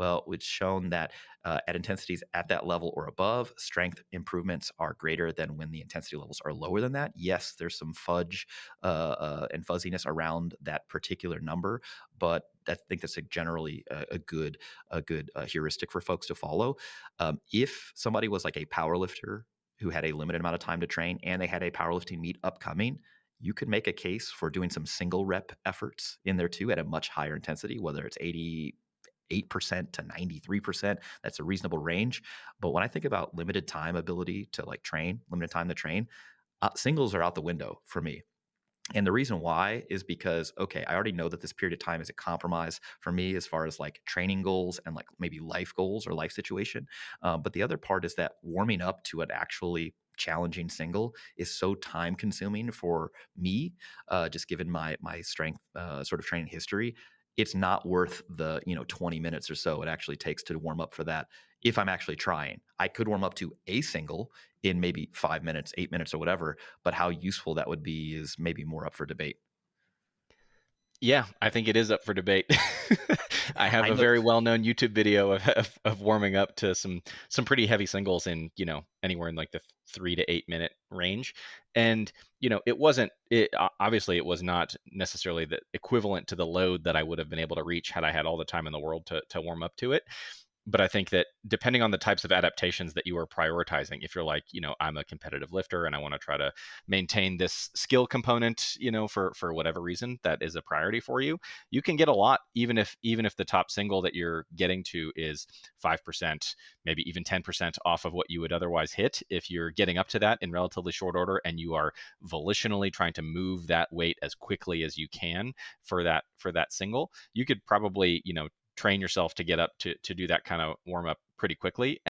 Well, it's shown that at intensities at that level or above, strength improvements are greater than when the intensity levels are lower than that. Yes, there's some fudge and fuzziness around that particular number, but I think that's generally a good heuristic for folks to follow. If somebody was like a power lifter who had a limited amount of time to train and they had a powerlifting meet upcoming, you could make a case for doing some single rep efforts in there too at a much higher intensity, whether it's 8% to 93%. That's a reasonable range. But when I think about limited time ability to like train, limited time to train, singles are out the window for me. And the reason why is because, okay, I already know that this period of time is a compromise for me as far as like training goals and like maybe life goals or life situation. But the other part is that warming up to an actually challenging single is so time consuming for me, just given my strength sort of training history. It's not worth the 20 minutes or so it actually takes to warm up for that. If I'm actually trying, I could warm up to a single in maybe 5 minutes, 8 minutes, or whatever, but how useful that would be is maybe more up for debate. Yeah, I think it is up for debate. I have I a know. very well-known YouTube video of warming up to some pretty heavy singles in, anywhere in like the 3 to 8 minute range. And, it wasn't it obviously it was not necessarily the equivalent to the load that I would have been able to reach had I had all the time in the world to warm up to it. But I think that depending on the types of adaptations that you are prioritizing, if you're like, I'm a competitive lifter and I want to try to maintain this skill component, for whatever reason that is a priority for you, you can get a lot, even if the top single that you're getting to is 5%, maybe even 10% off of what you would otherwise hit. If you're getting up to that in relatively short order and you are volitionally trying to move that weight as quickly as you can for that single, you could probably, train yourself to get up to do that kind of warm up pretty quickly.